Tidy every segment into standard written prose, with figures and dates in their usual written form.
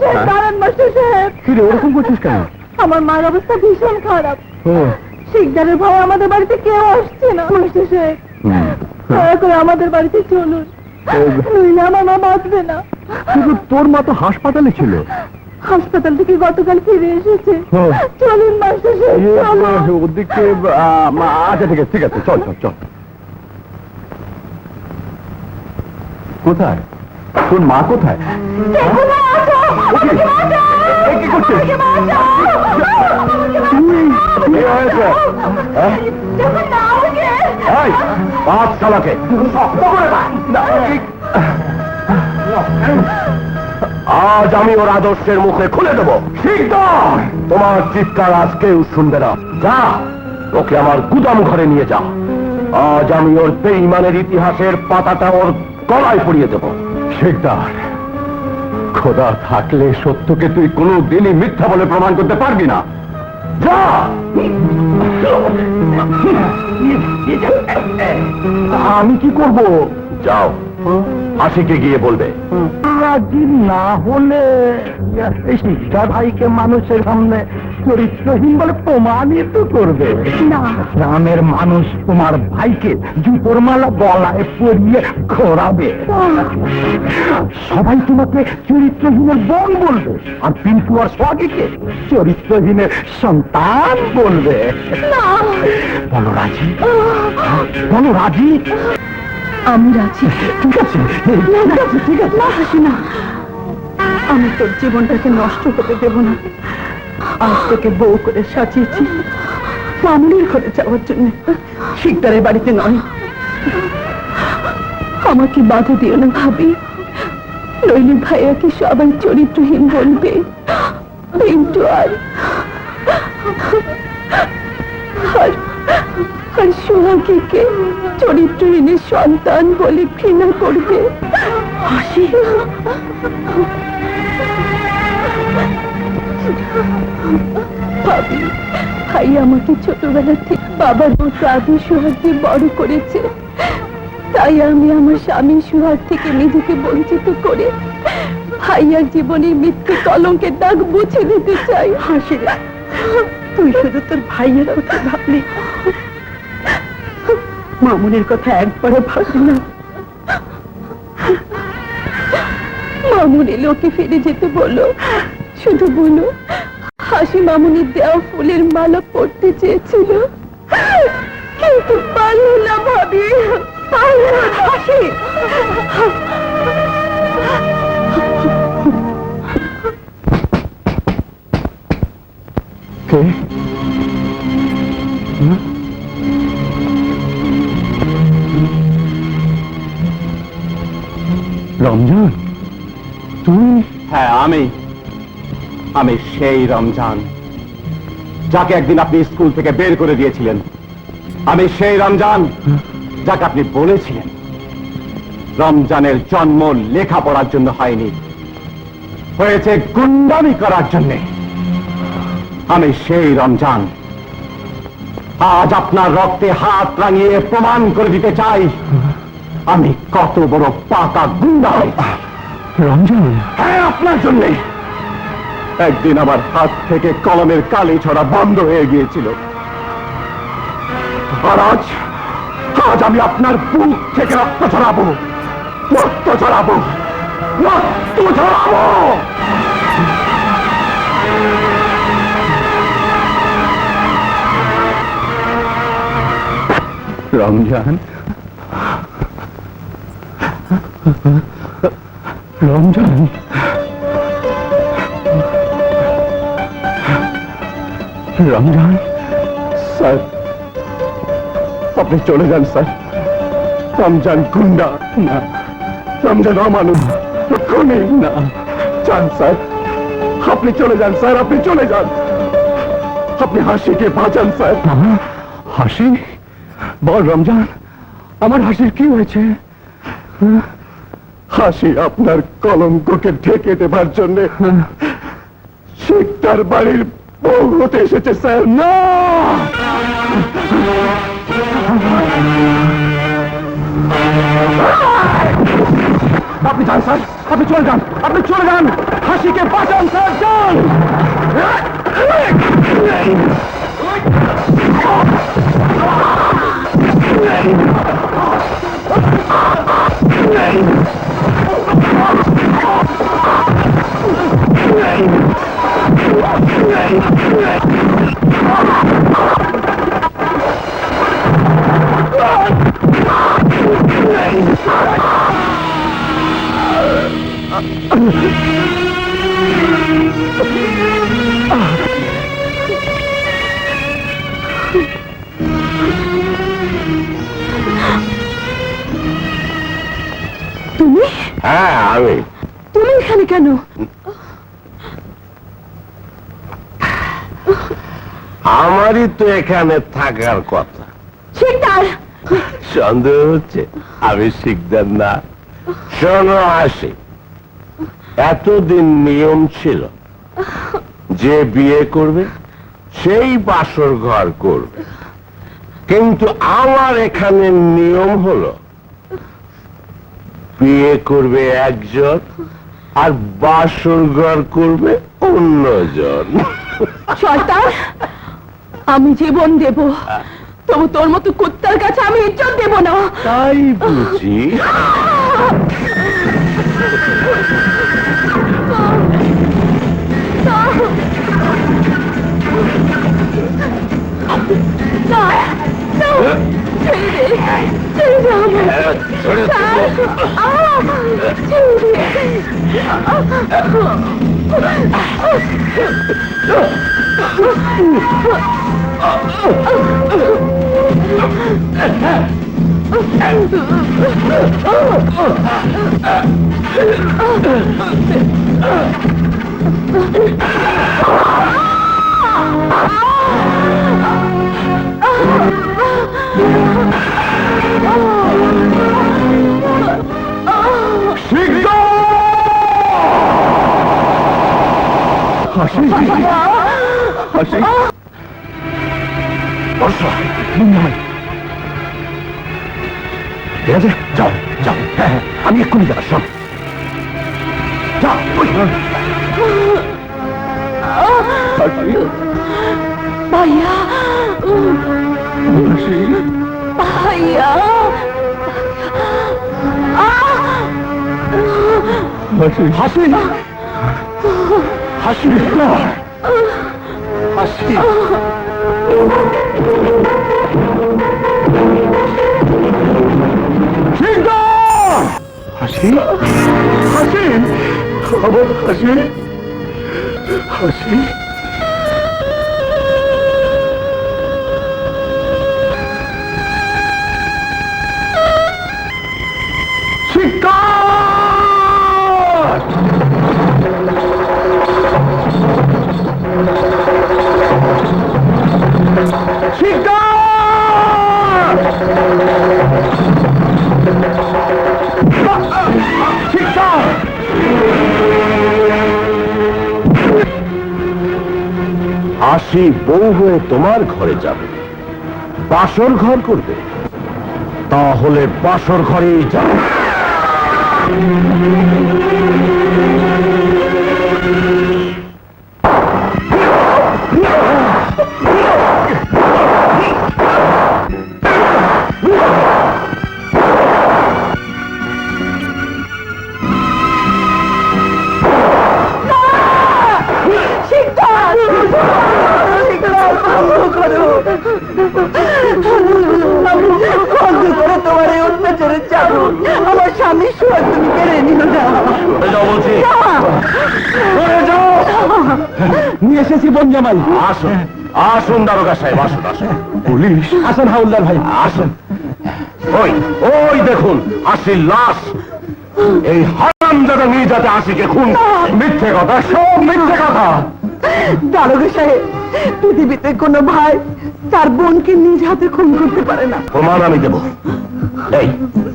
সাহেব, দাঁড়ান মাস্টার সাহেব। কিরে ওরকম করছিস কেন? আমার মার অবস্থা ভীষণ খারাপ। ও শিকদারের ভয়ে আমাদের বাড়িতে কেউ আসছে না মাস্টার সাহেব। দয়া করে আমাদের বাড়িতে চলুন, নইলে আমার মা বাঁচবে না। কিন্তু তোর মা তো হাসপাতালে ছিল। হাসপাতাল থেকে গতকাল ফিরে এসেছে। চলুন মাস্টার সাহেব, চলুন। ওদিকে আচ্ছা ঠিক আছে চল চল চল। কোথায় তোর মা? কোথায়? কি করছিস? পাঠশালাকে আজ আমি ওর আদর্শের মুখে খুলে দেবো। শিকদার, তোমার চিৎকার আজ কেউ শুনবে না। যা, ওকে আমার গুদাম ঘরে নিয়ে যা। আজ আমি ওর বেঈমানের ইতিহাসের পাতাটা ওর গলায় পড়িয়ে দেব। শিকদার, খোদা থাকলে সত্যকে তুই কোনো দিনই মিথ্যা বলে প্রমাণ করতে পারবি না। যা। আমি কি করব? যাও, আশিকে গিয়ে বলবে। রাজি না হলে শিক্ষা ভাইকে মানুষের সামনে চরিত্রহীন বলে প্রমাণিত করবে না। গ্রামের মানুষ তোমার ভাইকে জুতোর মালা গলায় পরিয়ে ঘোরাবে। সবাই তোমাকে চরিত্রহীনের বোন বলবে, আর পিন্টু আর সোহাগীকে চরিত্রহীনের সন্তান বলবে। বলো রাজি, বলো রাজি। আমি রাজি। ঠিক আছে ঠিক আছে। না হাসি না, আমি তোর জীবনটাকে নষ্ট হতে দেব না। আজ তোকে বউ করে সাজিয়েছি মামুনির ঘরে যাওয়ার জন্য, শিকদারের বাড়িতে নয়। আমাকে বাধা দিও না ভাবি, নইলে ভাইয়াকে সবাই চরিত্রহীন বলবে। পিন্টু আর সোহাগীকে চরিত্রহীনের সন্তান বলে ঘৃণা করবে। হাসি, ভাবি, ভাই আমাকে ছোটবেলা থেকে বাবার মতো আদি সোহাগকে বড় করেছে। তাই আমি আমার স্বামী সোহাগ থেকে নিজেকে বঞ্চিত করে ভাইয়ার জীবনের মিথ্যে কলঙ্কের দাগ মুছে দিতে চাই। হাসি, তুই শুধু তোর ভাইয়ের কথা ভাবলি, মামুনের কথা একবারও ভাবলি না। মামুন এলে ওকে ফিরে যেতে বলো, শুধু বলো হাসি মামুনির দেওয়া ফুলের মালা পড়তে চেয়েছিল, কিন্তু পারল না ভাবি, পারল না। হাসি, রমজান, তুই? হ্যাঁ, আমি সেই রমজান যাকে একদিন আপনি স্কুল থেকে বের করে দিয়েছিলেন। আমি সেই রমজান যাকে আপনি বলেছিলেন রমজানের জন্ম লেখাপড়ার জন্য হয়নি, হয়েছে গুন্ডামি করার জন্য। আমি সেই রমজান আজ আপনার রক্তে হাত রাঙিয়ে প্রমাণ করে দিতে চাই আমি কত বড় পাকা গুন্ডা। রমজান, হ্যাঁ, আপনার জন্য একদিন আমার হাত থেকে কলমের কালি ছড়া বন্ধ হয়ে গিয়েছিল, আর আজ আমি আপনার বুক থেকে রক্ত ছড়াবো, রক্ত ছড়াবো, রক্ত ছড়াবো। রমজান, রমজান, রমজান। স্যার, আপনি চলে যান স্যার। রমজান গুন্ডা না, রমজান অমানুষ, খুনি না। যান স্যার, আপনি চলে যান স্যার, আপনি চলে যান। আপনি হাসিকে বাঁচান স্যার। হাসি? বল রমজান, আমার হাসির কি হয়েছে? হাসি আপনার কলঙ্ককে ঢেকে দেবার জন্য শিকদার বাড়ির বউ হতে এসেছে স্যার। না, আপনি যান স্যার, আপনি চলে যান, আপনি চলে যান, হাসিকে বাঁচান স্যার, যান। তুমি হ্যাঁ আমি। তুমি এখানে কেন? আমারই তো এখানে থাকার কথা। শিকদার, সন্দেহ হচ্ছে আমি শিকদার না? শোনো আসি, এতদিন নিয়ম ছিল যে বিয়ে করবে সেই বাসর ঘর করবে, কিন্তু আমার এখানে নিয়ম হলো বিয়ে করবে একজন আর বাসর ঘর করবে অন্যজন। শয়তান, আমি জীবন দেব, তবু তোর মতো কুত্তার কাছে আমি ইজ্জত দেব না। তাই বুঝি? না, না, ছেড়ে দে, ছেড়ে দে আমায়। ছেড়ে হাসি, হাসি, বর্ষা, ঠিক আছে, যাও যাও। হ্যাঁ হ্যাঁ, আমি এক্ষুনি যাবো, শোন। যা, ওই। হাসি, ভাইয়া, হাসি, ভাইয়া, হাসি, হাসি, হাসি, হাসি। হাসি, হাসি, আমার হাসি, হাসি। শিকার! শিকার! শিকার! হাসি বউ হয়ে তোমার ঘরে যাবে, বাসর ঘর করবে, তাহলে বাসর ঘরেই যাবে। তোমার এই অত্যাচারের চাবুক আমার স্বামীর সুর তুমি কেড়ে নিও না। বলছি, নিয়ে এসেছি বোন জামাই। আসুন আসুন দারোগা সাহেব, আসুন আসুন। পুলিশ আসেন, হাউলদার ভাই আসুন। ওই ওই দেখুন আশির লাশ। এই হারামজাদা নিয়ে যাতে আশিকে খুন। মিথ্যে কথা, সব মিথ্যে কথা। দারোগা সাহেব, পৃথিবীতে কোনো ভাই তার বোনকে নিজ হাতে খুন করতে পারে না। প্রমাণ আমি দেব। এই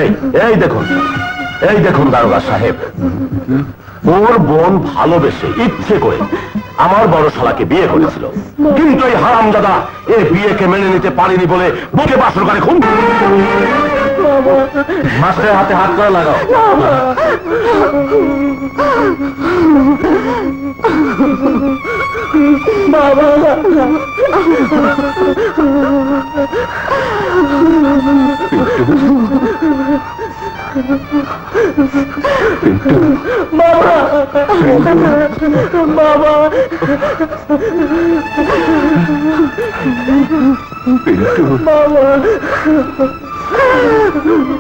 এই এই দেখুন, এই দেখুন দারোগা সাহেব, ওর বোন ভালোবেসে ইচ্ছে করে আমার বড় শালাকে বিয়ে করেছিল, কিন্তু এই হারামজাদা এই বিয়েকে মেনে নিতে পারেনি বলে বুকে বাসর করে খুন। মাস্টারের হাতে হাত করে লাগাও।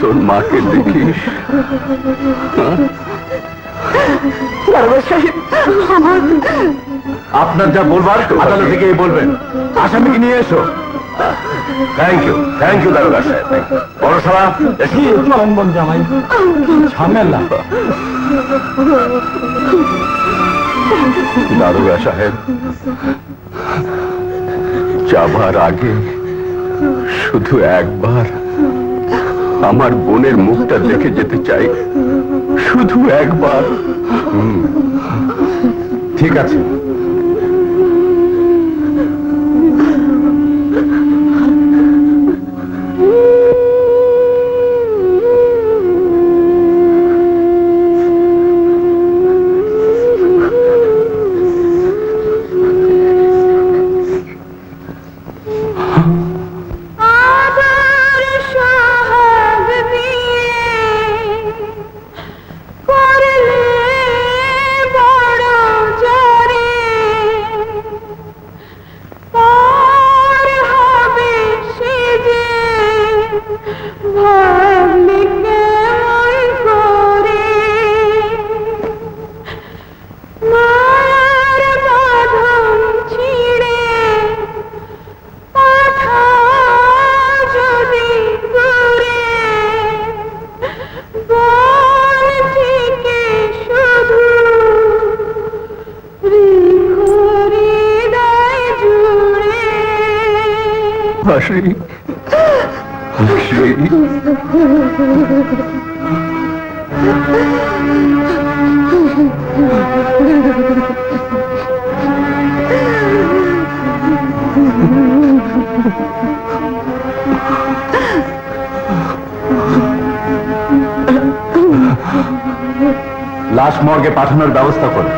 তোর মাকে দেখিস? আপনার যা বলবার আদালতে গিয়ে বলবেন। আসামিকে নিয়ে এসো। থ্যাংক ইউ দারোগা সাহেব। পড়াশোনা জামাই ঝামেলা। দারোগা সাহেব, যাবার আগে শুধু একবার আমার বোনের মুখটা দেখে যেতে চাই, শুধু একবার। ঠিক আছে। লাশ মর্গে পাঠানোর ব্যবস্থা করো।